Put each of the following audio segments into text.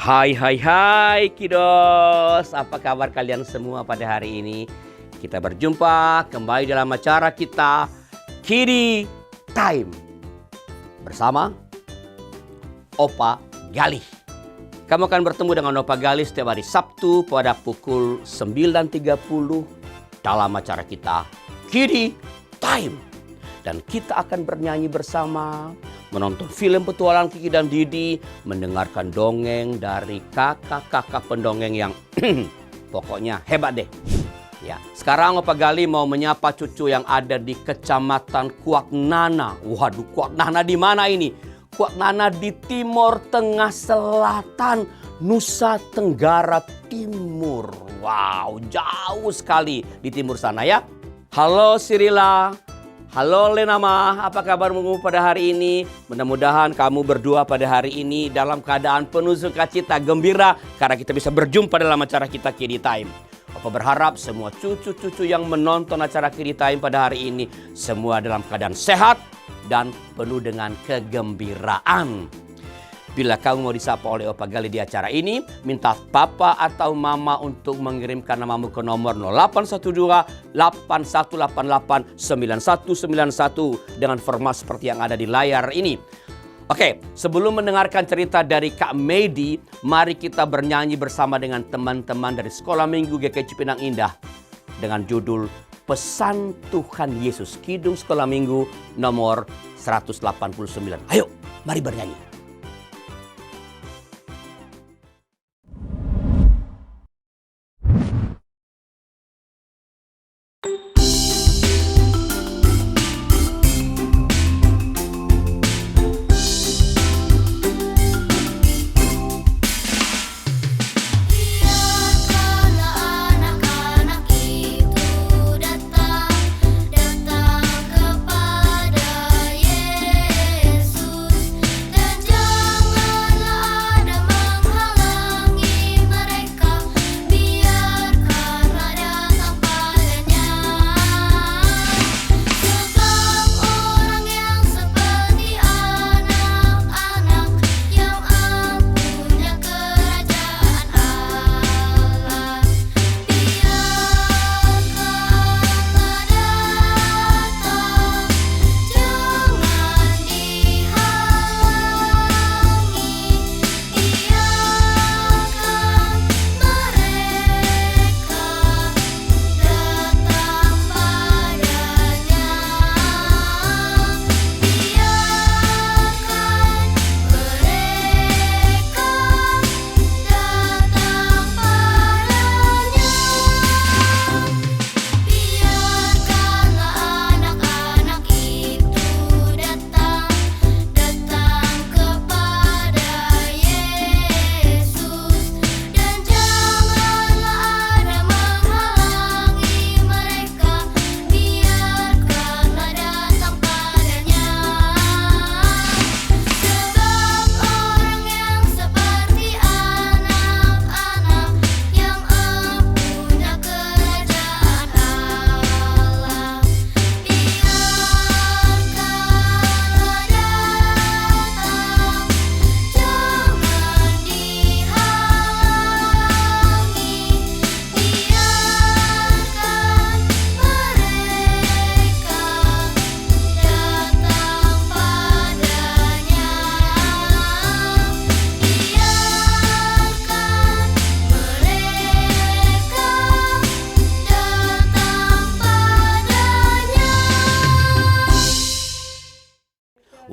Hai kiddos, apa kabar kalian semua pada hari ini? Kita berjumpa kembali dalam acara kita Kiddie Time bersama Opa Galih. Kamu akan bertemu dengan Opa Galih setiap hari Sabtu pada pukul 9.30 dalam acara kita Kiddie Time. Dan kita akan bernyanyi bersama, menonton film petualang Kiki dan Didi, mendengarkan dongeng dari kakak-kakak pendongeng yang pokoknya hebat deh. Ya, sekarang Opa Galih mau menyapa cucu yang ada di Kecamatan Kuaknana. Waduh, Kuaknana di mana ini? Kuaknana di Timur Tengah Selatan, Nusa Tenggara Timur. Wow, jauh sekali di timur sana ya. Halo Sirila. Halo Lenama, apa kabarmu pada hari ini? Mudah-mudahan kamu berdua pada hari ini dalam keadaan penuh sukacita, gembira karena kita bisa berjumpa dalam acara kita Kiddie Time. Opa berharap semua cucu-cucu yang menonton acara Kiddie Time pada hari ini semua dalam keadaan sehat dan penuh dengan kegembiraan. Bila kamu mau disapa oleh Opa Galih di acara ini, minta papa atau mama untuk mengirimkan namamu ke nomor 0812-8188-9191 dengan format seperti yang ada di layar ini. Oke, sebelum mendengarkan cerita dari Kak Medi, mari kita bernyanyi bersama dengan teman-teman dari Sekolah Minggu GKI Cipinang Indah dengan judul Pesan Tuhan Yesus, Kidung Sekolah Minggu nomor 189. Ayo, mari bernyanyi.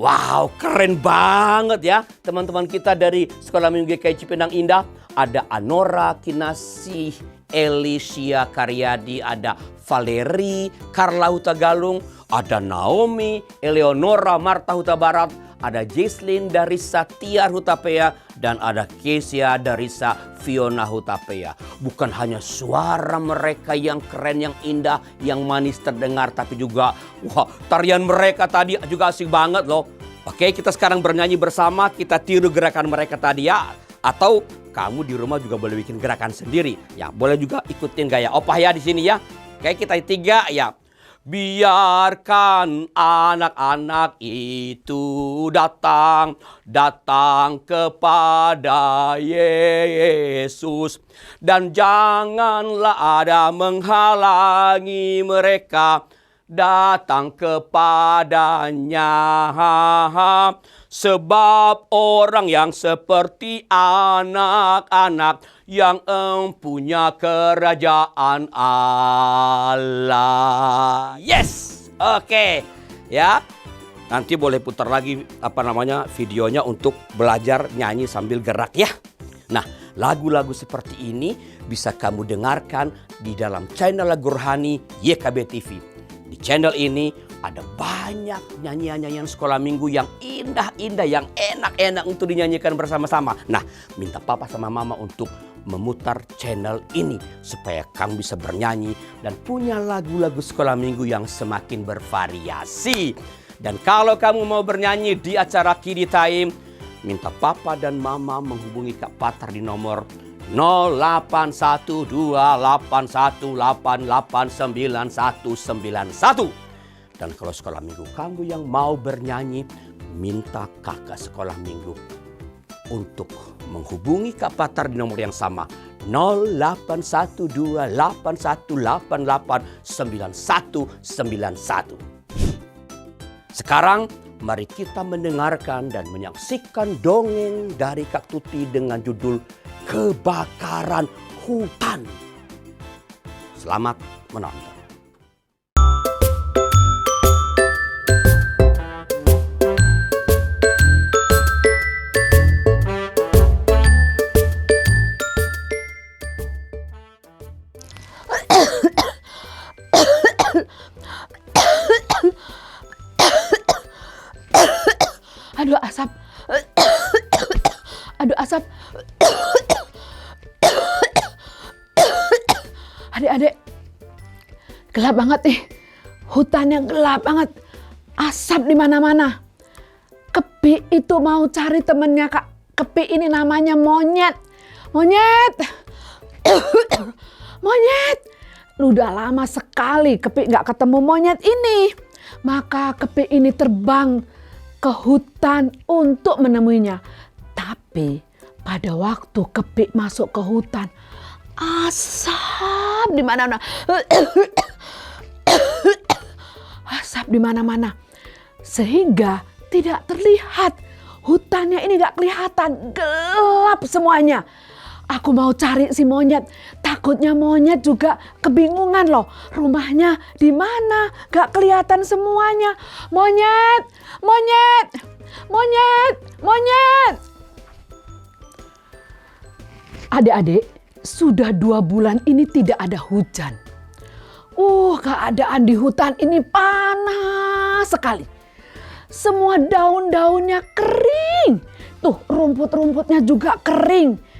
Wow, keren banget ya teman-teman kita dari Sekolah Minggu GKI Cipinang Indah. Ada Anora Kinasih, Elisia Karyadi, ada Valeri, Karla Huta Galung, ada Naomi, Eleonora Marta Huta Barat, ada Jesslyn Darissa Tiar Hutapea, dan ada Kesia Darissa Fiona Hutapea. Bukan hanya suara mereka yang keren, yang indah, yang manis terdengar, tapi juga tarian mereka tadi juga asik banget loh. Oke, kita sekarang bernyanyi bersama, kita tiru gerakan mereka tadi ya. Atau kamu di rumah juga boleh bikin gerakan sendiri. Ya, boleh juga ikutin gaya Opah ya di sini ya. Oke, kita tiga ya. Biarkan anak-anak itu datang kepada Yesus. Dan janganlah ada menghalangi mereka datang kepadanya. Sebab orang yang seperti anak-anak yang empunya kerajaan Allah. Yes, oke, ya. Nanti boleh putar lagi videonya untuk belajar nyanyi sambil gerak ya. Nah, lagu-lagu seperti ini bisa kamu dengarkan di dalam channel Lagu Rohani YKB TV. Di channel ini ada banyak nyanyian-nyanyian sekolah minggu yang indah-indah, yang enak-enak untuk dinyanyikan bersama-sama. Nah, minta papa sama mama untuk memutar channel ini supaya kamu bisa bernyanyi dan punya lagu-lagu sekolah minggu yang semakin bervariasi. Dan kalau kamu mau bernyanyi di acara Kids Time, minta papa dan mama menghubungi Kak Patar di nomor 081281889191. Dan kalau sekolah minggu kamu yang mau bernyanyi, minta kakak sekolah minggu untuk menghubungi Kak Patar di nomor yang sama 081281889191. Sekarang mari kita mendengarkan dan menyaksikan dongeng dari Kak Tuti dengan judul Kebakaran Hutan. Selamat menonton. Aduh asap. Aduh asap. Adik-adik, gelap banget nih. Hutannya gelap banget. Asap di mana-mana. Kepi itu mau cari temennya Kak. Kepi ini namanya Monyet. Monyet. Monyet. Udah lama sekali Kepi nggak ketemu Monyet ini. Maka Kepi ini terbang ke hutan untuk menemuinya. Tapi pada waktu Kepi masuk ke hutan, asap di mana-mana. Asap di mana-mana. Sehingga tidak terlihat. Hutannya ini gak kelihatan. Gelap semuanya. Aku mau cari si Monyet. Takutnya Monyet juga kebingungan loh. Rumahnya di mana? Gak kelihatan semuanya. Monyet, Monyet, Monyet, Monyet. Adik-adik, sudah 2 bulan ini tidak ada hujan. Keadaan di hutan ini panas sekali. Semua daun-daunnya kering. Tuh, rumput-rumputnya juga kering.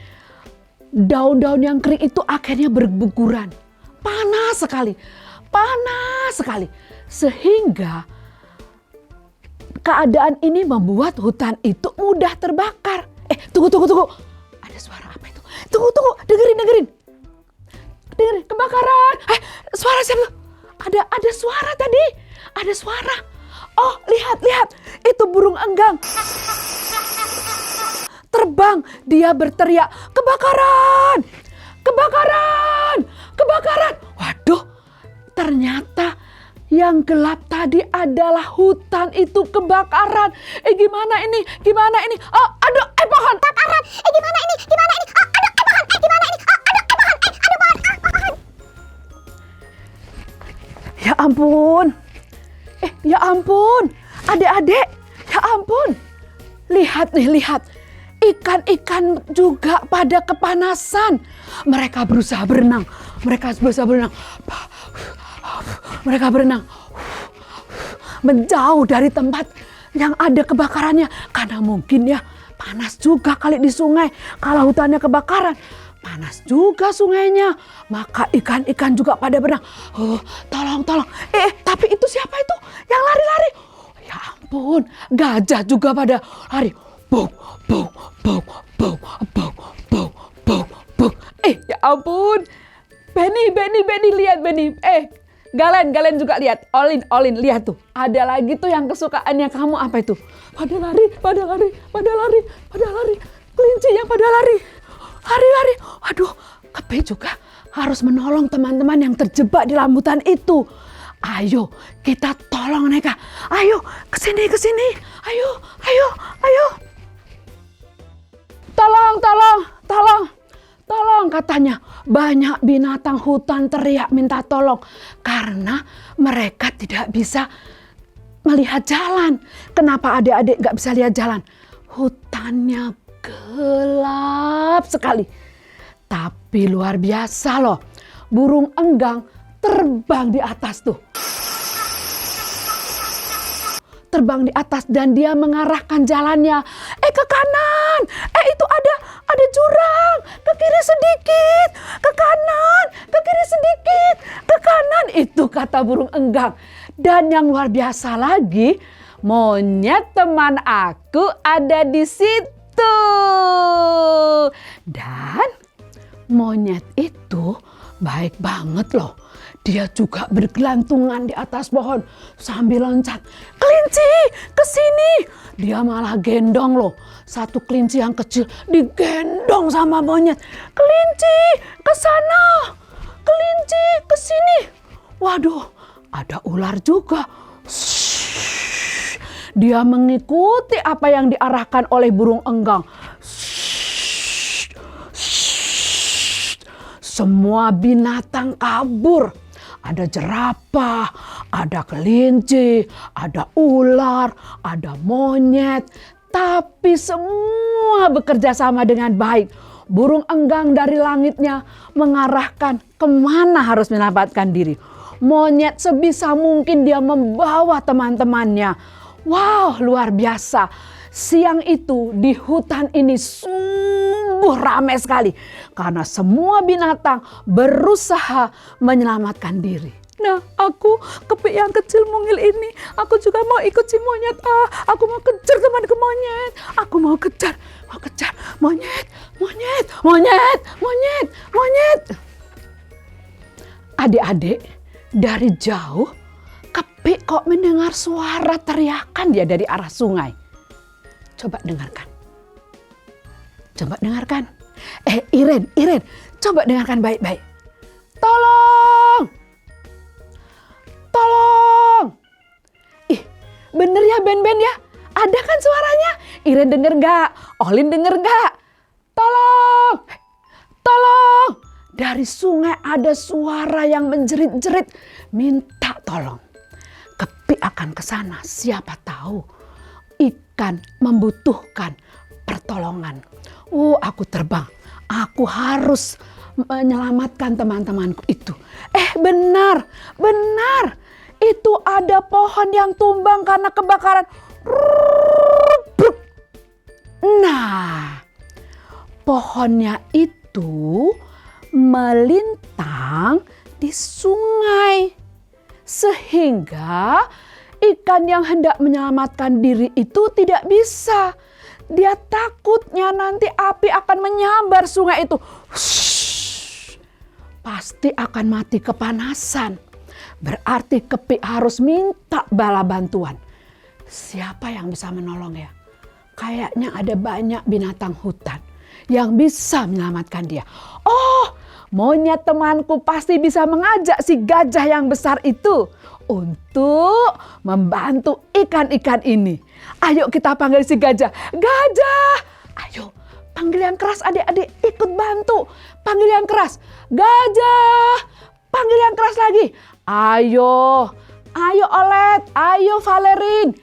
Daun-daun yang kering itu akhirnya berguguran. Panas sekali. Panas sekali. Sehingga keadaan ini membuat hutan itu mudah terbakar. Tunggu. Ada suara apa itu? Tunggu. Dengerin. Kebakaran. Suara siapa? Ada suara tadi. Ada suara. Oh, lihat. Itu burung enggang. Terbang, dia berteriak, kebakaran, kebakaran, kebakaran. Waduh, ternyata yang gelap tadi adalah hutan itu kebakaran. Gimana ini? Oh, aduh, pohon kebakaran. Gimana ini? Oh, aduh, pohon. Gimana ini? Oh, aduh, pohon. Pohon. Ya ampun. Ya ampun. Adik-adik, ya ampun. Lihat. Ikan-ikan juga pada kepanasan. Mereka berusaha berenang. Mereka berenang. Menjauh dari tempat yang ada kebakarannya. Karena mungkin ya panas juga kali di sungai. Kalau hutannya kebakaran, panas juga sungainya. Maka ikan-ikan juga pada berenang. Tolong. Tapi itu siapa itu yang lari-lari? Ya ampun, gajah juga pada lari. Bau. Ya ampun. Benny, lihat Benny. Galen juga lihat. Olin, lihat tuh. Ada lagi tuh yang kesukaannya kamu, apa itu? Pada lari. Kelinci yang pada lari. Lari. Aduh, Kepi juga harus menolong teman-teman yang terjebak di dalam hutan itu. Ayo, kita tolong mereka. Ayo, kesini. Ayo. Tolong katanya. Banyak binatang hutan teriak minta tolong. Karena mereka tidak bisa melihat jalan. Kenapa adik-adik gak bisa lihat jalan? Hutannya gelap sekali. Tapi luar biasa loh. Burung enggang terbang di atas tuh. Terbang di atas dan dia mengarahkan jalannya. Ke kanan. Itu ada jurang. Ke kiri sedikit. Ke kanan. Ke kiri sedikit. Ke kanan. Itu kata burung enggang. Dan yang luar biasa lagi, monyet teman aku ada di situ. Dan monyet itu baik banget loh. Dia juga bergelantungan di atas pohon sambil loncat. Kelinci, kesini. Dia malah gendong loh. Satu kelinci yang kecil digendong sama monyet. Kelinci, ke sana. Kelinci, kesini. Waduh, ada ular juga. Shhh. Dia mengikuti apa yang diarahkan oleh burung enggang. Shhh. Shhh. Semua binatang kabur. Ada jerapah, ada kelinci, ada ular, ada monyet. Tapi semua bekerja sama dengan baik. Burung enggang dari langitnya mengarahkan kemana harus menyelamatkan diri. Monyet sebisa mungkin dia membawa teman-temannya. Wow, luar biasa. Siang itu di hutan ini sungguh ramai sekali. Karena semua binatang berusaha menyelamatkan diri. Nah, aku Kepi yang kecil mungil ini. Aku juga mau ikut si monyet. Aku mau kejar temanku monyet. Aku mau kejar. Monyet. Adik-adik, dari jauh Kepi kok mendengar suara teriakan dia dari arah sungai. Coba dengarkan. Iren, coba dengarkan baik-baik. Tolong! Bener ya Ben ya? Ada kan suaranya? Iren denger gak? Olin denger gak? Tolong! Dari sungai ada suara yang menjerit-jerit minta tolong. Kepi akan ke sana, siapa tahu ikan membutuhkan pertolongan. Aku terbang. Aku harus menyelamatkan teman-temanku itu. Benar. Itu ada pohon yang tumbang karena kebakaran. Nah, pohonnya itu melintang di sungai. Sehingga ikan yang hendak menyelamatkan diri itu tidak bisa. Dia takutnya nanti api akan menyambar sungai itu. Pasti akan mati kepanasan. Berarti Kepi harus minta bala bantuan. Siapa yang bisa menolong ya? Kayaknya ada banyak binatang hutan yang bisa menyelamatkan dia. Monyet temanku pasti bisa mengajak si gajah yang besar itu untuk membantu ikan-ikan ini. Ayo kita panggil si gajah. Gajah! Ayo panggil yang keras adik-adik, ikut bantu. Panggil yang keras. Gajah! Panggil yang keras lagi. Ayo Olet, ayo Valerin.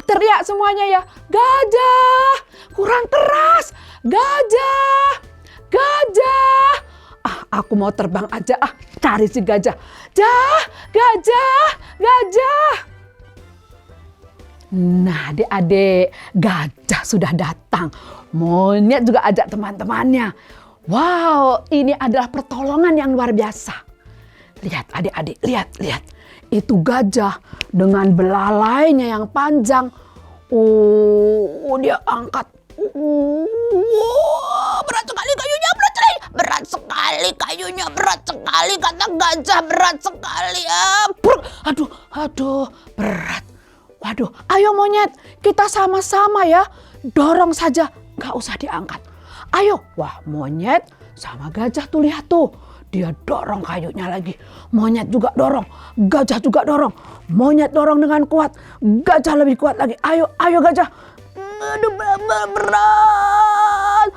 Teriak semuanya ya. Gajah! Kurang keras. Gajah! Aku mau terbang aja cari si gajah. Gajah! Nah adik-adik, gajah sudah datang. Monyet juga ajak teman-temannya. Wow, ini adalah pertolongan yang luar biasa. Lihat adik-adik, lihat. Itu gajah dengan belalainya yang panjang. Dia angkat. Berat sekali kayunya, berat sekali, kayunya berat sekali, kata gajah, berat sekali. Aduh, berat. Waduh, ayo monyet, kita sama-sama ya, dorong saja, gak usah diangkat. Ayo, wah monyet sama gajah tuh, lihat tuh. Dia dorong kayunya lagi, monyet juga dorong, gajah juga dorong. Monyet dorong dengan kuat, gajah lebih kuat lagi. Ayo gajah. Aduh, berat.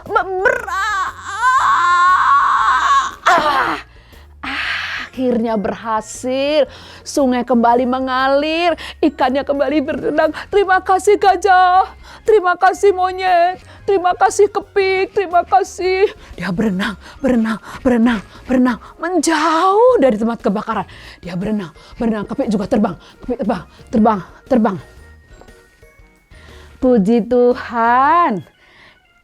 Akhirnya berhasil. Sungai kembali mengalir, ikannya kembali berenang. Terima kasih gajah, terima kasih monyet, terima kasih kepik, terima kasih. Dia berenang, menjauh dari tempat kebakaran. Dia berenang, kepik juga terbang, terbang. Puji Tuhan,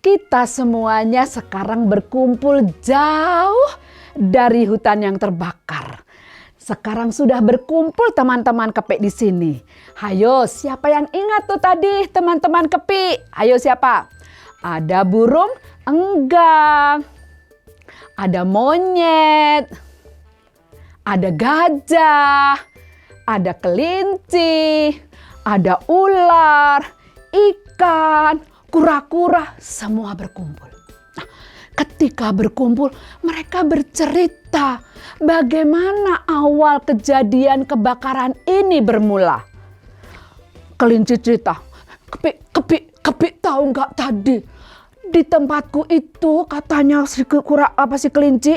kita semuanya sekarang berkumpul jauh dari hutan yang terbakar. Sekarang sudah berkumpul teman-teman kepik di sini. Hayo, siapa yang ingat tuh tadi teman-teman kepik? Ayo siapa? Ada burung enggang, ada monyet, ada gajah, ada kelinci, ada ular, ikan, kura-kura, semua berkumpul. Nah, ketika berkumpul, mereka bercerita bagaimana awal kejadian kebakaran ini bermula. Kelinci cerita, kepik tahu nggak tadi di tempatku itu, katanya si kelinci,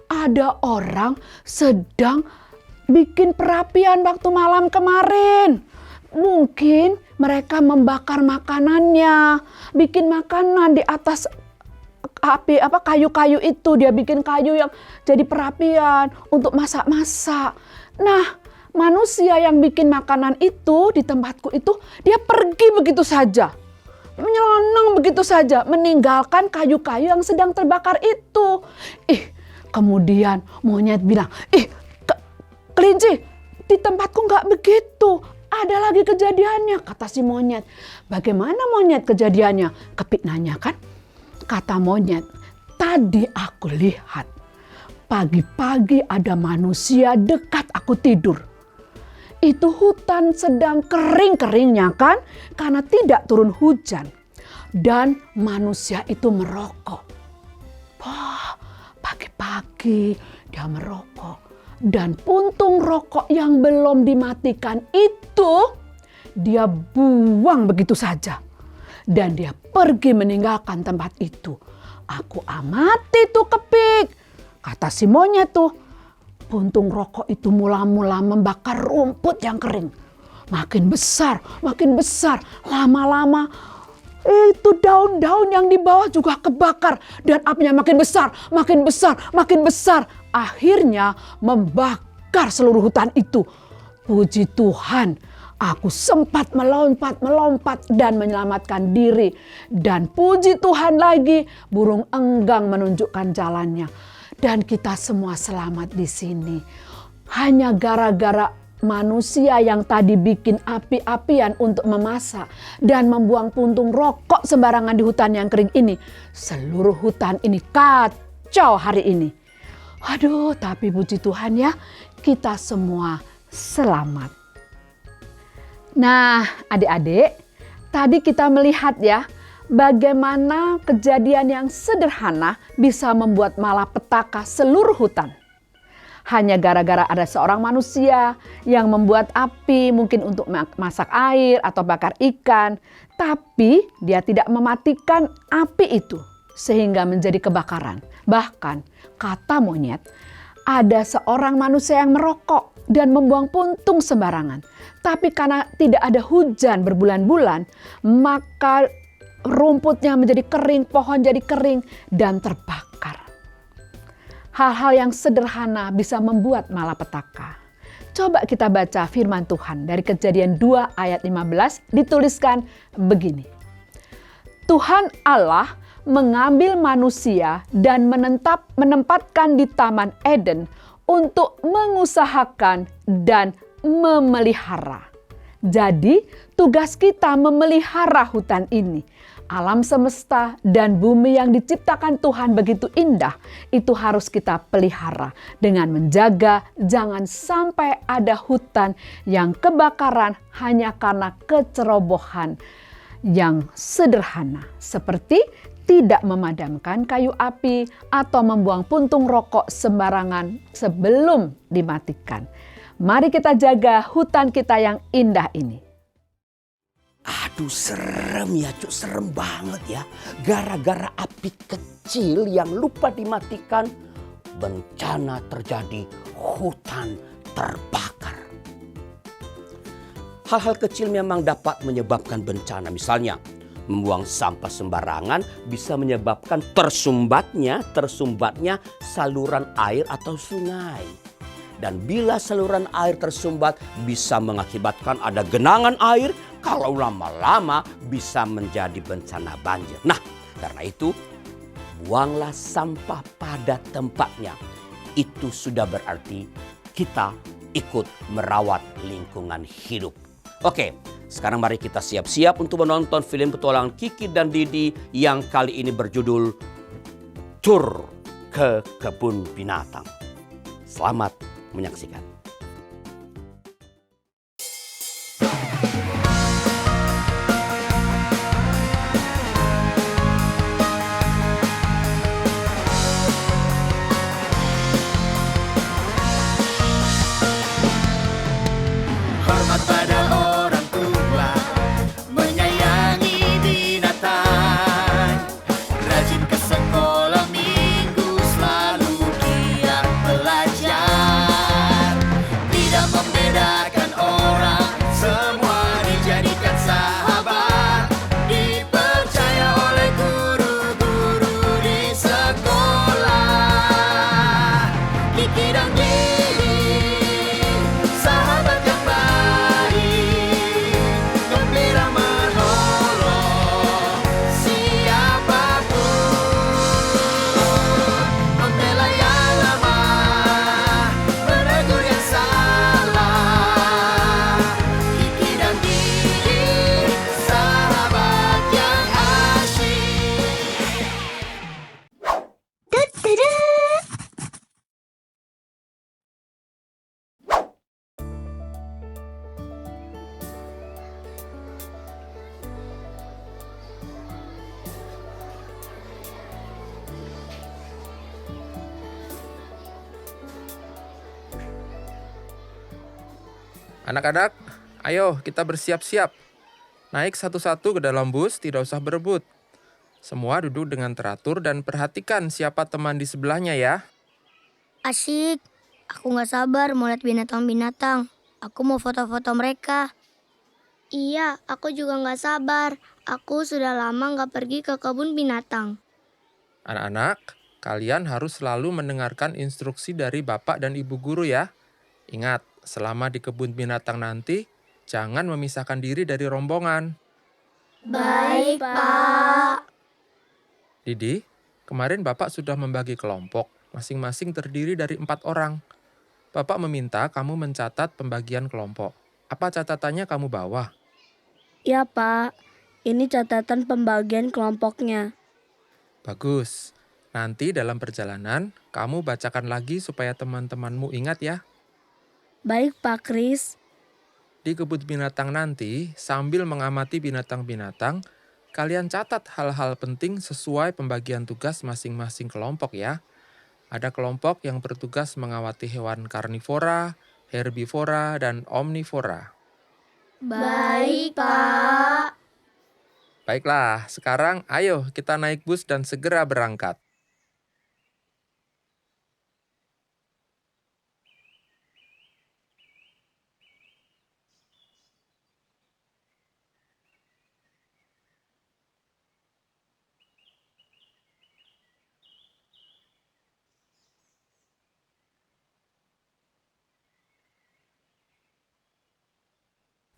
ada orang sedang bikin perapian waktu malam kemarin. Mungkin mereka membakar makanannya, bikin makanan di atas api, kayu-kayu itu. Dia bikin kayu yang jadi perapian untuk masak-masak. Nah, manusia yang bikin makanan itu di tempatku itu, dia pergi begitu saja, menyelonong begitu saja, meninggalkan kayu-kayu yang sedang terbakar itu. Kemudian monyet bilang, kelinci, di tempatku nggak begitu. Ada lagi kejadiannya, kata si monyet. Bagaimana monyet kejadiannya? Kepik nanya kan? Kata monyet, tadi aku lihat pagi-pagi ada manusia dekat aku tidur. Itu hutan sedang kering-keringnya kan? Karena tidak turun hujan. Dan manusia itu merokok. Wah, pagi-pagi dia merokok. Dan puntung rokok yang belum dimatikan itu dia buang begitu saja. Dan dia pergi meninggalkan tempat itu. Aku amati tuh kepik, kata si monyet tuh. Puntung rokok itu mula-mula membakar rumput yang kering. Makin besar, lama-lama itu daun-daun yang di bawah juga kebakar. Dan apinya makin besar. Akhirnya membakar seluruh hutan itu. Puji Tuhan, aku sempat melompat dan menyelamatkan diri. Dan puji Tuhan lagi, burung enggang menunjukkan jalannya. Dan kita semua selamat di sini. Hanya gara-gara manusia yang tadi bikin api-apian untuk memasak dan membuang puntung rokok sembarangan di hutan yang kering ini. Seluruh hutan ini kacau hari ini. Aduh, tapi puji Tuhan ya, kita semua selamat. Nah, adik-adik, tadi kita melihat ya, bagaimana kejadian yang sederhana bisa membuat malapetaka seluruh hutan. Hanya gara-gara ada seorang manusia yang membuat api mungkin untuk masak air atau bakar ikan. Tapi dia tidak mematikan api itu sehingga menjadi kebakaran. Bahkan kata monyet, ada seorang manusia yang merokok dan membuang puntung sembarangan. Tapi karena tidak ada hujan berbulan-bulan, maka rumputnya menjadi kering, pohon jadi kering dan terbakar. Hal-hal yang sederhana bisa membuat malapetaka. Coba kita baca firman Tuhan dari Kejadian 2 ayat 15, dituliskan begini. Tuhan Allah mengambil manusia dan menempatkan di Taman Eden untuk mengusahakan dan memelihara. Jadi tugas kita memelihara hutan ini Alam semesta dan bumi yang diciptakan Tuhan begitu indah, itu harus kita pelihara dengan menjaga jangan sampai ada hutan yang kebakaran hanya karena kecerobohan yang sederhana, seperti tidak memadamkan kayu api atau membuang puntung rokok sembarangan sebelum dimatikan. Mari kita jaga hutan kita yang indah ini. Aduh serem ya Cuk, serem banget ya. Gara-gara api kecil yang lupa dimatikan, bencana terjadi, hutan terbakar. Hal-hal kecil memang dapat menyebabkan bencana. Misalnya membuang sampah sembarangan bisa menyebabkan tersumbatnya saluran air atau sungai. Dan bila saluran air tersumbat bisa mengakibatkan ada genangan air, kalau lama-lama bisa menjadi bencana banjir. Nah, karena itu buanglah sampah pada tempatnya. Itu sudah berarti kita ikut merawat lingkungan hidup. Oke, sekarang mari kita siap-siap untuk menonton film petualangan Kiki dan Didi yang kali ini berjudul Tur ke Kebun Binatang. Selamat menyaksikan. Hormat pada orang tua, menyayangi binatang, rajin ke sekolah minggu, selalu giat belajar, tidak membedakan orang, semua dijadikan sahabat, dipercaya oleh guru-guru di sekolah. Kiki dan Didi, sahabat yang baik, gembira menolong siapapun, membela yang lemah, menegur yang salah. Kiki dan Didi, sahabat yang asyik. Anak-anak, ayo kita bersiap-siap. Naik satu-satu ke dalam bus, tidak usah berebut. Semua duduk dengan teratur dan perhatikan siapa teman di sebelahnya ya. Asyik, aku gak sabar mau lihat binatang-binatang. Aku mau foto-foto mereka. Iya, aku juga gak sabar. Aku sudah lama gak pergi ke kebun binatang. Anak-anak, kalian harus selalu mendengarkan instruksi dari Bapak dan Ibu guru ya. Ingat, selama di kebun binatang nanti, jangan memisahkan diri dari rombongan. Baik, Pak. Didi, kemarin Bapak sudah membagi kelompok, masing-masing terdiri dari 4 orang. Bapak meminta kamu mencatat pembagian kelompok. Apa catatannya kamu bawa? Ya Pak, ini catatan pembagian kelompoknya. Bagus. Nanti dalam perjalanan, kamu bacakan lagi supaya teman-temanmu ingat ya. Baik Pak Kris. Di kebun binatang nanti, sambil mengamati binatang-binatang, kalian catat hal-hal penting sesuai pembagian tugas masing-masing kelompok ya. Ada kelompok yang bertugas mengawati hewan karnivora, herbivora, dan omnivora. Baik, Pak. Baiklah, sekarang ayo kita naik bus dan segera berangkat.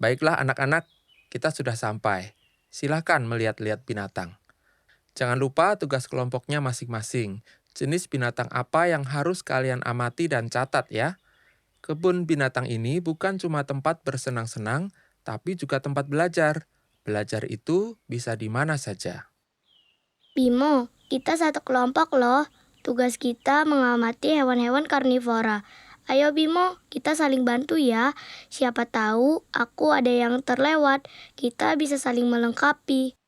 Baiklah anak-anak, kita sudah sampai. Silahkan melihat-lihat binatang. Jangan lupa tugas kelompoknya masing-masing. Jenis binatang apa yang harus kalian amati dan catat ya. Kebun binatang ini bukan cuma tempat bersenang-senang, tapi juga tempat belajar. Belajar itu bisa di mana saja. Bimo, kita satu kelompok loh. Tugas kita mengamati hewan-hewan karnivora. Ayo Bimo, kita saling bantu ya. Siapa tahu aku ada yang terlewat. Kita bisa saling melengkapi.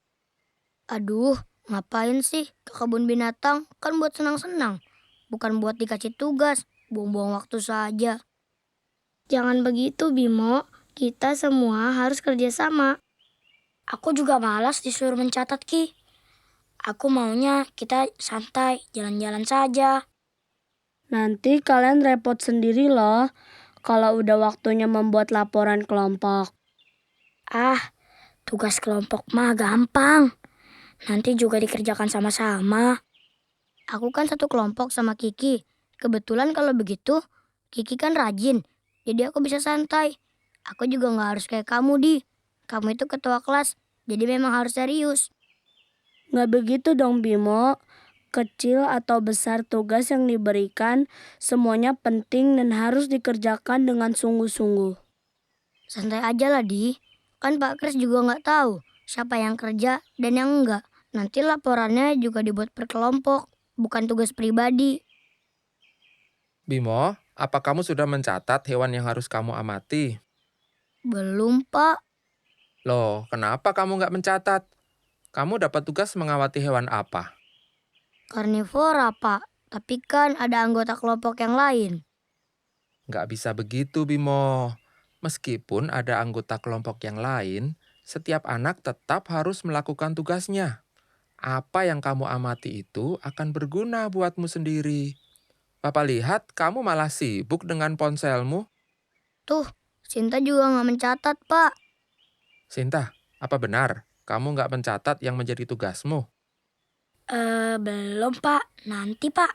Aduh, ngapain sih ke kebun binatang? Kan buat senang-senang. Bukan buat dikasih tugas. Buang-buang waktu saja. Jangan begitu Bimo. Kita semua harus kerjasama. Aku juga malas disuruh mencatat Ki. Aku maunya kita santai, jalan-jalan saja. Nanti kalian repot sendiri loh kalau udah waktunya membuat laporan kelompok. Ah, tugas kelompok mah gampang. Nanti juga dikerjakan sama-sama. Aku kan satu kelompok sama Kiki. Kebetulan kalau begitu, Kiki kan rajin. Jadi aku bisa santai. Aku juga nggak harus kayak kamu, Di. Kamu itu ketua kelas, jadi memang harus serius. Nggak begitu dong Bimo. Kecil atau besar tugas yang diberikan, semuanya penting dan harus dikerjakan dengan sungguh-sungguh. Santai aja lah, Di. Kan Pak Kris juga nggak tahu siapa yang kerja dan yang enggak. Nanti laporannya juga dibuat per kelompok, bukan tugas pribadi. Bimo, apa kamu sudah mencatat hewan yang harus kamu amati? Belum, Pak. Loh, kenapa kamu nggak mencatat? Kamu dapat tugas mengawati hewan apa? Karnivora, Pak. Tapi kan ada anggota kelompok yang lain. Nggak bisa begitu, Bimo. Meskipun ada anggota kelompok yang lain, setiap anak tetap harus melakukan tugasnya. Apa yang kamu amati itu akan berguna buatmu sendiri. Papa lihat kamu malah sibuk dengan ponselmu. Tuh, Sinta juga nggak mencatat, Pak. Sinta, apa benar kamu nggak mencatat yang menjadi tugasmu? Belum, Pak. Nanti, Pak.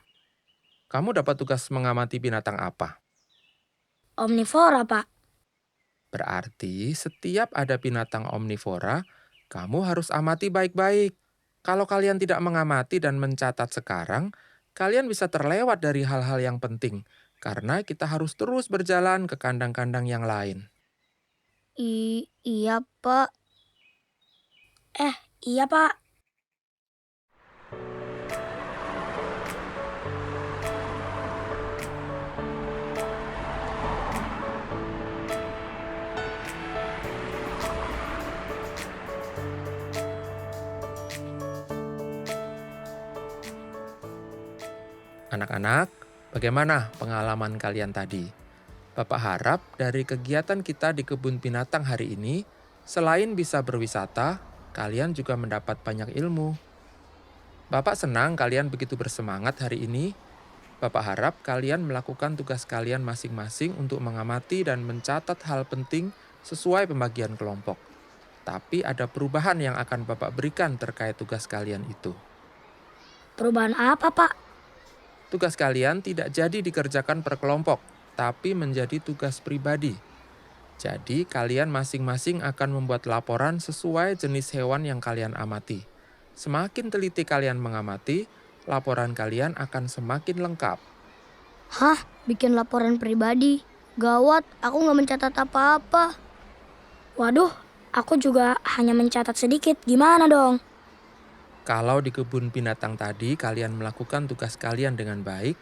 Kamu dapat tugas mengamati binatang apa? Omnivora, Pak. Berarti setiap ada binatang omnivora, kamu harus amati baik-baik. Kalau kalian tidak mengamati dan mencatat sekarang, kalian bisa terlewat dari hal-hal yang penting, karena kita harus terus berjalan ke kandang-kandang yang lain. Iya, Pak. Iya, Pak. Anak-anak, bagaimana pengalaman kalian tadi? Bapak harap dari kegiatan kita di kebun binatang hari ini, selain bisa berwisata, kalian juga mendapat banyak ilmu. Bapak senang kalian begitu bersemangat hari ini. Bapak harap kalian melakukan tugas kalian masing-masing untuk mengamati dan mencatat hal penting sesuai pembagian kelompok. Tapi ada perubahan yang akan Bapak berikan terkait tugas kalian itu. Perubahan apa, Pak? Tugas kalian tidak jadi dikerjakan per kelompok, tapi menjadi tugas pribadi. Jadi kalian masing-masing akan membuat laporan sesuai jenis hewan yang kalian amati. Semakin teliti kalian mengamati, laporan kalian akan semakin lengkap. Hah? Bikin laporan pribadi? Gawat, aku nggak mencatat apa-apa. Waduh, aku juga hanya mencatat sedikit. Gimana dong? Kalau di kebun binatang tadi kalian melakukan tugas kalian dengan baik,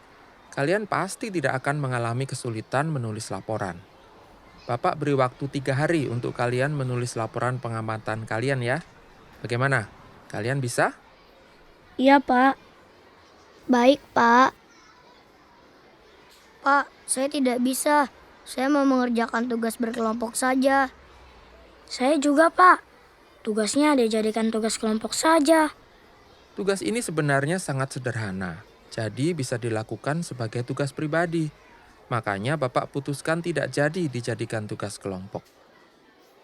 kalian pasti tidak akan mengalami kesulitan menulis laporan. Bapak beri waktu 3 hari untuk kalian menulis laporan pengamatan kalian ya. Bagaimana? Kalian bisa? Iya Pak. Baik, Pak. Pak, saya tidak bisa. Saya mau mengerjakan tugas berkelompok saja. Saya juga, Pak. Tugasnya dijadikan tugas kelompok saja. Tugas ini sebenarnya sangat sederhana, jadi bisa dilakukan sebagai tugas pribadi. Makanya Bapak putuskan tidak jadi dijadikan tugas kelompok.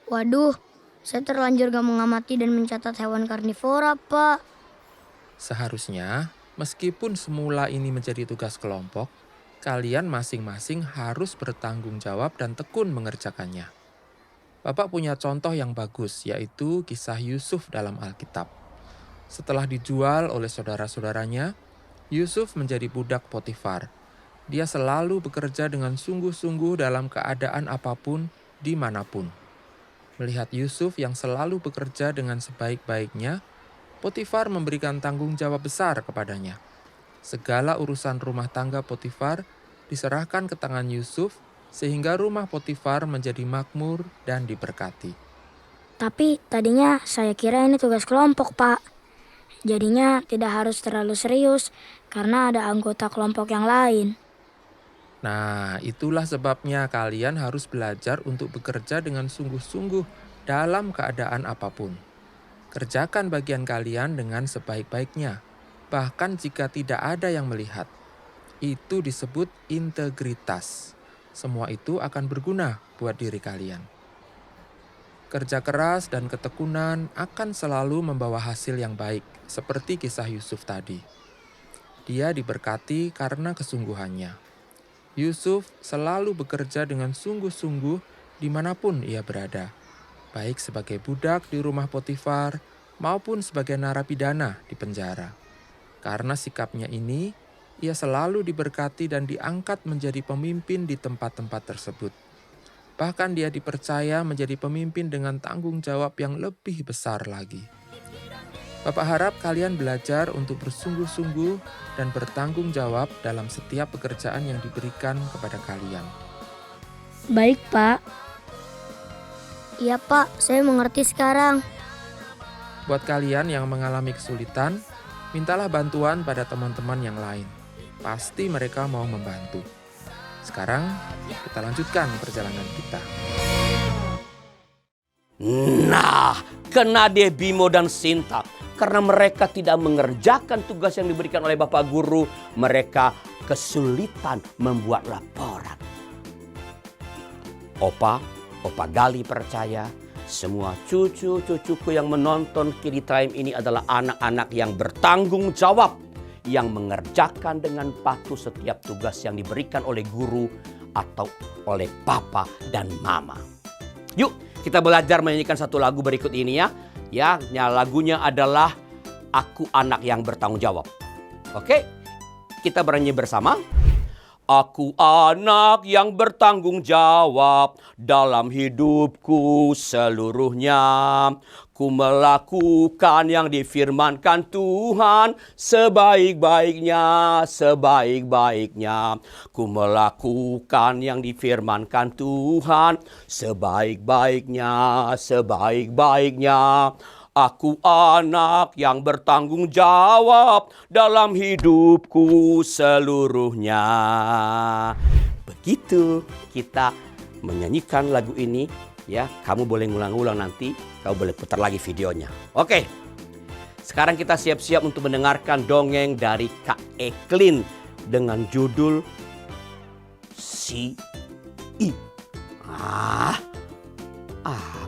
Waduh, saya terlanjur gak mengamati dan mencatat hewan karnivora, Pak. Seharusnya, meskipun semula ini menjadi tugas kelompok, kalian masing-masing harus bertanggung jawab dan tekun mengerjakannya. Bapak punya contoh yang bagus, yaitu kisah Yusuf dalam Alkitab. Setelah dijual oleh saudara-saudaranya, Yusuf menjadi budak Potifar. Dia selalu bekerja dengan sungguh-sungguh dalam keadaan apapun, dimanapun. Melihat Yusuf yang selalu bekerja dengan sebaik-baiknya, Potifar memberikan tanggung jawab besar kepadanya. Segala urusan rumah tangga Potifar diserahkan ke tangan Yusuf sehingga rumah Potifar menjadi makmur dan diberkati. Tapi tadinya saya kira ini tugas kelompok, Pak. Jadinya tidak harus terlalu serius karena ada anggota kelompok yang lain. Nah, itulah sebabnya kalian harus belajar untuk bekerja dengan sungguh-sungguh dalam keadaan apapun. Kerjakan bagian kalian dengan sebaik-baiknya, bahkan jika tidak ada yang melihat. Itu disebut integritas. Semua itu akan berguna buat diri kalian. Kerja keras dan ketekunan akan selalu membawa hasil yang baik, seperti kisah Yusuf tadi. Dia diberkati karena kesungguhannya. Yusuf selalu bekerja dengan sungguh-sungguh dimanapun ia berada, baik sebagai budak di rumah Potifar maupun sebagai narapidana di penjara. Karena sikapnya ini, ia selalu diberkati dan diangkat menjadi pemimpin di tempat-tempat tersebut. Bahkan dia dipercaya menjadi pemimpin dengan tanggung jawab yang lebih besar lagi. Bapak harap kalian belajar untuk bersungguh-sungguh dan bertanggung jawab dalam setiap pekerjaan yang diberikan kepada kalian. Baik, Pak. Iya, Pak, saya mengerti sekarang. Buat kalian yang mengalami kesulitan, mintalah bantuan pada teman-teman yang lain. Pasti mereka mau membantu. Sekarang kita lanjutkan perjalanan kita. Nah, kena deh Bimo dan Sinta. Karena mereka tidak mengerjakan tugas yang diberikan oleh Bapak Guru, mereka kesulitan membuat laporan. Opa Gali percaya semua cucu-cucuku yang menonton Kids Time ini adalah anak-anak yang bertanggung jawab, yang mengerjakan dengan patuh setiap tugas yang diberikan oleh guru atau oleh papa dan mama. Yuk, kita belajar menyanyikan satu lagu berikut ini ya. Ya, lagunya adalah Aku Anak Yang Bertanggung Jawab. Oke, kita bernyanyi bersama. Aku anak yang bertanggung jawab dalam hidupku seluruhnya. Ku melakukan yang difirmankan Tuhan sebaik-baiknya, sebaik-baiknya. Ku melakukan yang difirmankan Tuhan sebaik-baiknya, sebaik-baiknya. Aku anak yang bertanggung jawab dalam hidupku seluruhnya. Begitu kita menyanyikan lagu ini, ya, kamu boleh ngulang-ulang nanti, kamu boleh putar lagi videonya. Oke, sekarang kita siap-siap untuk mendengarkan dongeng dari Kak Eklin dengan judul Si I.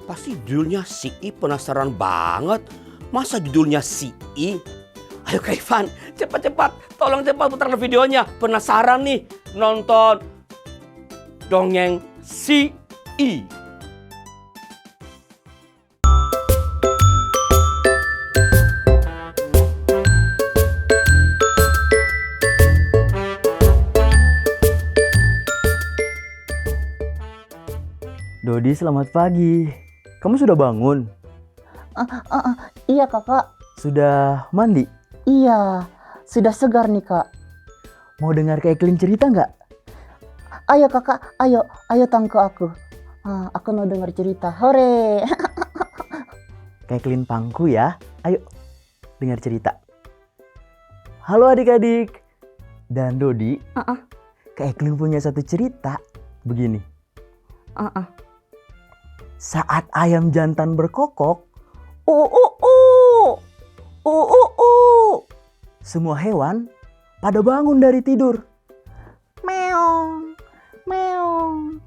Apa sih judulnya Si I? Penasaran banget. Masa judulnya Si I? Ayo Kak Ivan, cepat-cepat. Tolong cepat putar videonya. Penasaran nih nonton dongeng Si I. Dodi, selamat pagi. Kamu sudah bangun? Iya kakak, Sudah mandi? iya, sudah segar nih kak. Mau dengar Kak Eklin cerita nggak? Ayo kakak, ayo tangkap aku. Aku mau dengar cerita, hore. Kak Eklin pangku ya. Ayo, dengar cerita. Halo adik-adik. Dan Dodi, Kak Eklin punya satu cerita. Begini. Saat ayam jantan berkokok, semua hewan pada bangun dari tidur. Meong, meong.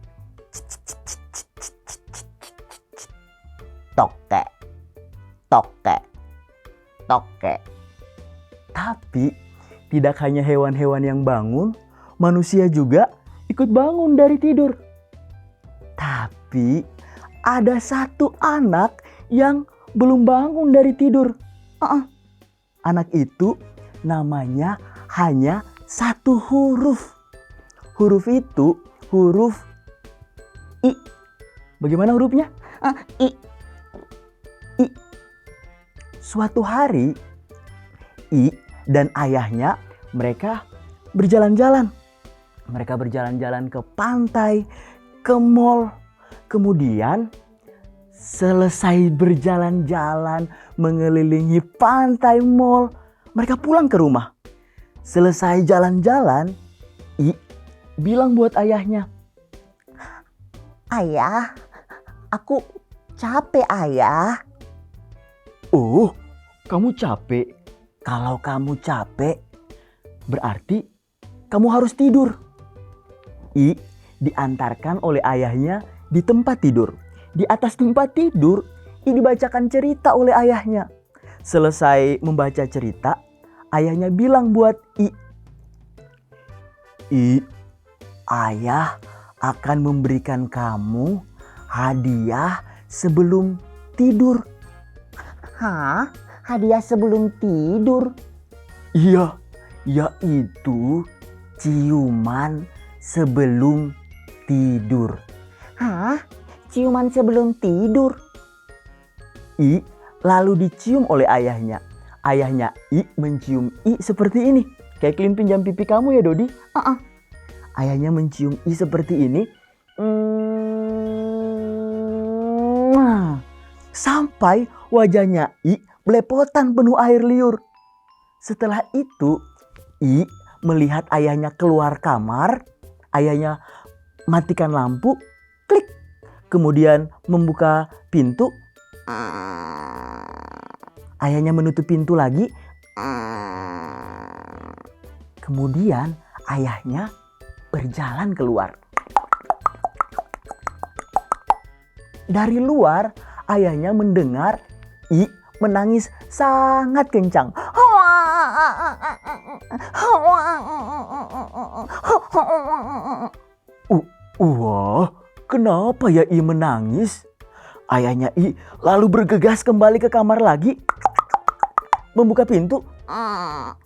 Tokek, tokek, tokek. Tapi tidak hanya hewan-hewan yang bangun, manusia juga ikut bangun dari tidur. Tapi ada satu anak yang belum bangun dari tidur. Anak itu namanya hanya satu huruf. Huruf itu huruf I. Bagaimana hurufnya? I. Suatu hari, I dan ayahnya mereka berjalan-jalan. Mereka berjalan-jalan ke pantai, ke mall. Kemudian selesai berjalan-jalan mengelilingi pantai mall, mereka pulang ke rumah. Selesai jalan-jalan, I bilang buat ayahnya, Ayah, aku capek ayah. "Oh, kamu capek? Kalau kamu capek, berarti kamu harus tidur." I diantarkan oleh ayahnya di tempat tidur. Di atas tempat tidur, I dibacakan cerita oleh ayahnya. Selesai membaca cerita, ayahnya bilang buat I, ayah akan memberikan kamu hadiah sebelum tidur. Hah? Hadiah sebelum tidur? Iya, yaitu ciuman sebelum tidur. Hah? Ciuman sebelum tidur? I lalu dicium oleh ayahnya. Ayahnya I mencium I seperti ini. Kayak kelin pinjam pipi kamu ya Dodi. Ayahnya mencium I seperti ini. Sampai wajahnya I belepotan penuh air liur. Setelah itu I melihat ayahnya keluar kamar. Ayahnya matikan lampu. Klik. Kemudian membuka pintu. Ayahnya menutup pintu lagi. Kemudian ayahnya berjalan keluar. Dari luar, ayahnya mendengar I menangis sangat kencang. Wah, kenapa ya I menangis? Ayahnya I lalu bergegas kembali ke kamar lagi. Membuka pintu.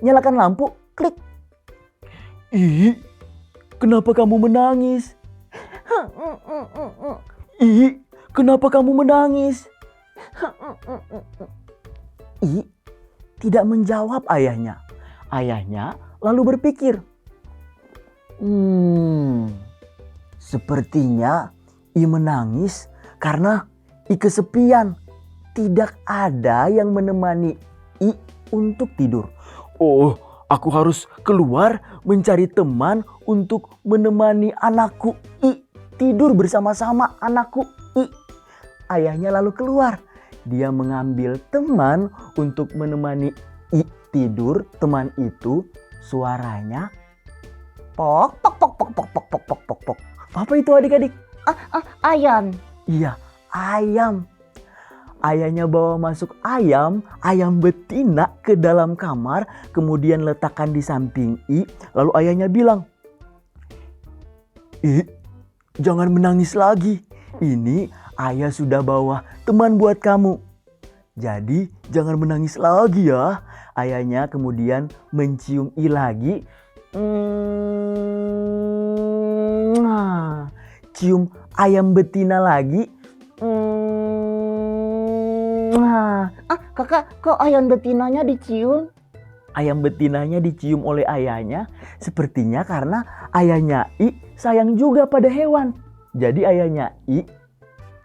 Nyalakan lampu. Klik. I, kenapa kamu menangis? I, kenapa kamu menangis? I tidak menjawab ayahnya. Ayahnya lalu berpikir, sepertinya I menangis karena I kesepian. Tidak ada yang menemani I untuk tidur. Oh, aku harus keluar mencari teman untuk menemani anakku I tidur bersama-sama anakku I. Ayahnya lalu keluar. Dia mengambil teman untuk menemani I tidur. Teman itu suaranya pok pok pok pok pok pok pok pok pok pok. Apa itu adik-adik? Ayam. Iya, ayam. Ayahnya bawa masuk ayam betina ke dalam kamar, kemudian letakkan di samping I. Lalu ayahnya bilang, I, jangan menangis lagi. Ini ayah sudah bawa teman buat kamu. Jadi jangan menangis lagi ya. Ayahnya kemudian mencium I lagi. Cium ayam betina lagi. Kakak, kok ayam betinanya dicium? Ayam betinanya dicium oleh ayahnya. Sepertinya karena ayahnya I sayang juga pada hewan. Jadi ayahnya I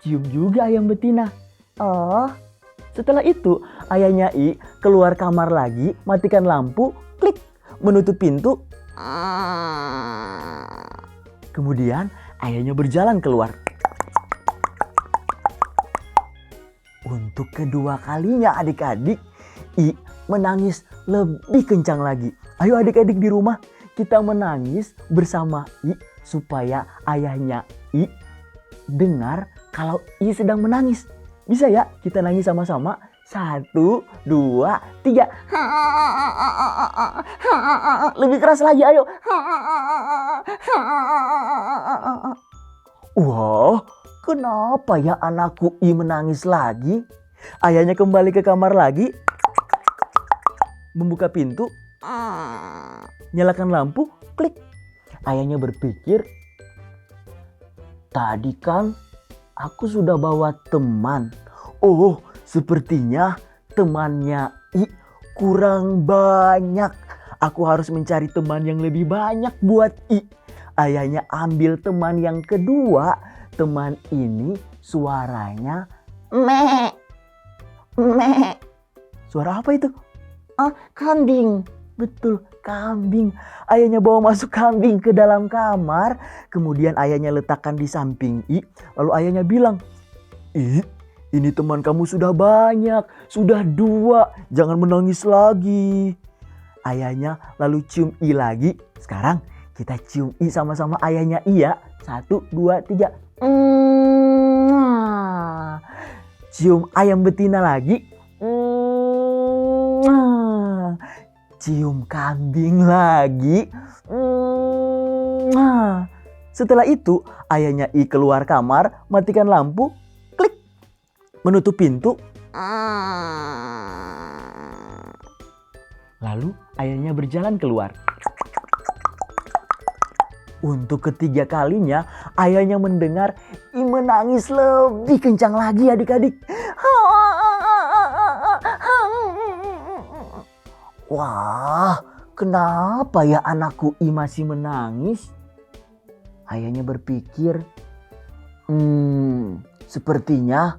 cium juga ayam betina. Oh, Setelah itu ayahnya I keluar kamar lagi, matikan lampu, klik, menutup pintu. Kemudian ayahnya berjalan keluar. Untuk kedua kalinya adik-adik, I menangis lebih kencang lagi. Ayo adik-adik di rumah, kita menangis bersama I supaya ayahnya I dengar kalau I sedang menangis. Bisa ya kita nangis sama-sama? 1, 2, 3. Lebih keras lagi, ayo. Wah, kenapa ya anakku I menangis lagi? Ayahnya kembali ke kamar lagi. Membuka pintu. Nyalakan lampu. Klik. Ayahnya berpikir, tadi kan aku sudah bawa teman. Oh, sepertinya temannya I kurang banyak. Aku harus mencari teman yang lebih banyak buat I. Ayahnya ambil teman yang kedua. Teman ini suaranya me. Me. Suara apa itu? Kambing. Betul, kambing. Ayahnya bawa masuk kambing ke dalam kamar. Kemudian ayahnya letakkan di samping I. Lalu ayahnya bilang, I, ini teman kamu sudah banyak. Sudah 2. Jangan menangis lagi. Ayahnya lalu cium I lagi. Sekarang kita cium I sama-sama ayahnya I ya. 1, 2, 3. Cium ayam betina lagi. Cium kambing lagi. Setelah itu ayahnya I keluar kamar, matikan lampu, klik, menutup pintu. Lalu ayahnya berjalan keluar. Untuk ketiga kalinya ayahnya mendengar I menangis lebih kencang lagi adik-adik. Wah, kenapa ya anakku I masih menangis? Ayahnya berpikir, sepertinya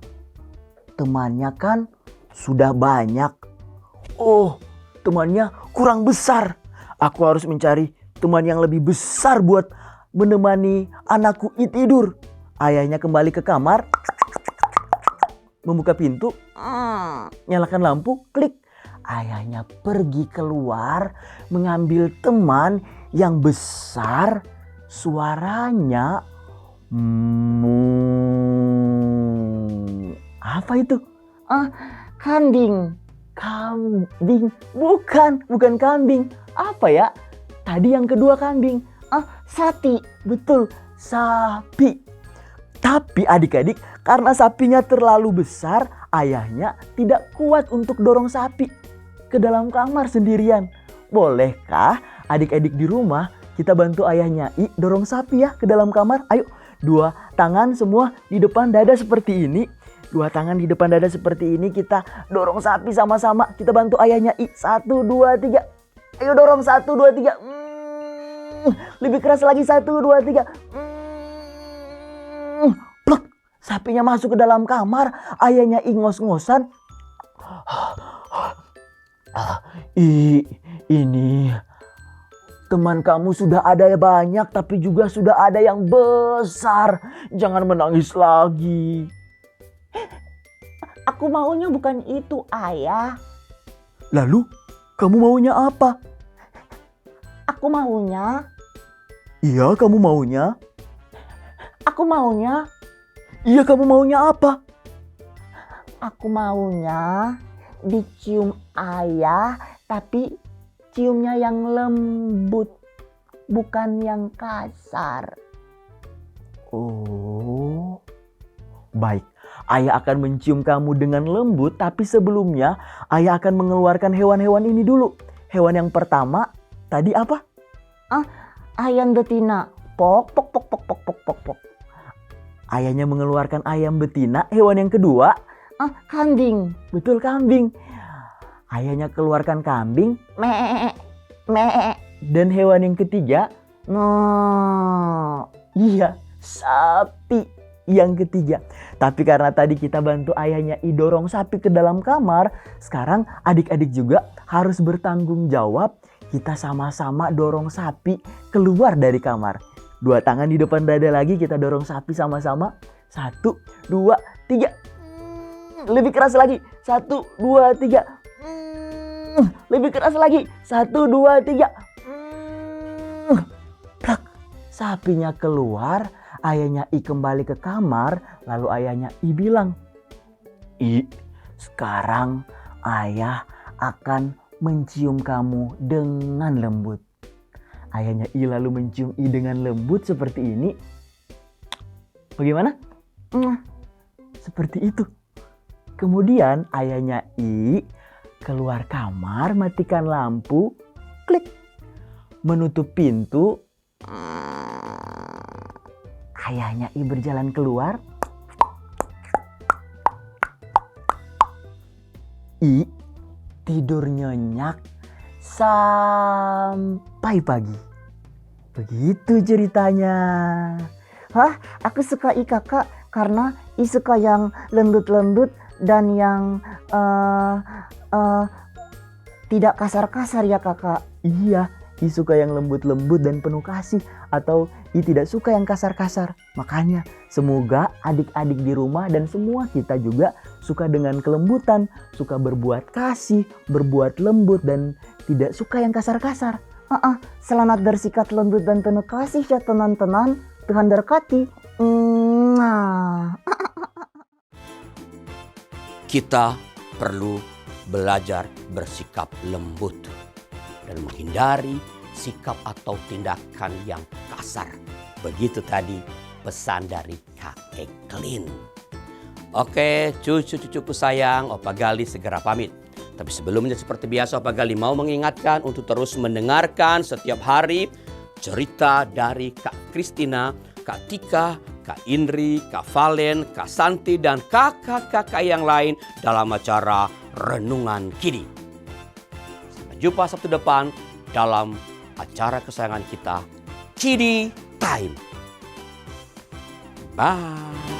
temannya kan sudah banyak. Oh, temannya kurang besar. Aku harus mencari teman yang lebih besar buat menemani anakku I tidur. Ayahnya kembali ke kamar, membuka pintu, nyalakan lampu, klik. Ayahnya pergi keluar mengambil teman yang besar, suaranya apa itu? Kambing. Kambing. Bukan kambing. Apa ya? Tadi yang kedua kambing. Sapi. Betul, sapi. Tapi adik-adik, karena sapinya terlalu besar, ayahnya tidak kuat untuk dorong sapi ke dalam kamar sendirian. Bolehkah adik-adik di rumah kita bantu ayahnya I dorong sapi ya ke dalam kamar? Ayo, 2 tangan semua di depan dada seperti ini. 2 tangan di depan dada seperti ini, kita dorong sapi sama-sama. Kita bantu ayahnya I. 1, 2, 3. Ayo dorong 1, 2, 3. Lebih keras lagi 1, 2, 3. Plek. Sapinya masuk ke dalam kamar. Ayahnya I ngos-ngosan. Ini teman kamu sudah ada banyak, tapi juga sudah ada yang besar. Jangan menangis lagi. Aku maunya bukan itu, Ayah. Lalu kamu maunya apa? Aku maunya, Iya, kamu maunya? aku maunya, Iya, kamu maunya apa? aku maunya dicium Ayah, tapi ciumnya yang lembut, bukan yang kasar. Oh, baik. Ayah akan mencium kamu dengan lembut, tapi sebelumnya ayah akan mengeluarkan hewan-hewan ini dulu. Hewan yang pertama tadi apa? Ayam betina, pok pok pok pok pok pok pok pok. Ayahnya mengeluarkan ayam betina. Hewan yang kedua, Kambing, betul, kambing. Ayahnya keluarkan kambing. me me. Dan hewan yang ketiga, iya, sapi. Yang ketiga. Tapi karena tadi kita bantu ayahnya I dorong sapi ke dalam kamar, sekarang adik-adik juga harus bertanggung jawab. Kita sama-sama dorong sapi keluar dari kamar. 2 tangan di depan dada lagi, kita dorong sapi sama-sama. 1, 2, 3. Lebih keras lagi. 1, 2, 3. Lebih keras lagi. 1, 2, 3. Plak. Sapinya keluar. Ayahnya I kembali ke kamar. Lalu ayahnya I bilang, I, sekarang ayah akan mencium kamu dengan lembut. Ayahnya I lalu mencium I dengan lembut seperti ini. Bagaimana? Seperti itu. Kemudian ayahnya I keluar kamar, matikan lampu, klik, menutup pintu. Ayahnya I berjalan keluar, I tidur nyenyak sampai pagi. Begitu ceritanya. Hah, aku suka I kakak karena I suka yang lembut-lembut dan yang tidak kasar-kasar ya kakak. Iya, I suka yang lembut-lembut dan penuh kasih, atau I tidak suka yang kasar-kasar. Makanya semoga adik-adik di rumah dan semua kita juga suka dengan kelembutan, suka berbuat kasih, berbuat lembut dan tidak suka yang kasar-kasar. Selamat bersikap lembut dan penuh kasih ya teman-teman. Tuhan berkati. Mwah. Kita perlu belajar bersikap lembut dan menghindari sikap atau tindakan yang kasar. Begitu tadi pesan dari Kak Eklin. Oke, cucu-cucuku sayang, Opa Gali segera pamit. Tapi sebelumnya seperti biasa Opa Gali mau mengingatkan untuk terus mendengarkan setiap hari cerita dari Kak Kristina, Kak Tika, Kak Indri, Kak Valen, Kak Santi, dan kakak-kakak yang lain dalam acara Renungan Kidi. Sampai jumpa Sabtu depan dalam acara kesayangan kita, Kidi Time. Bye.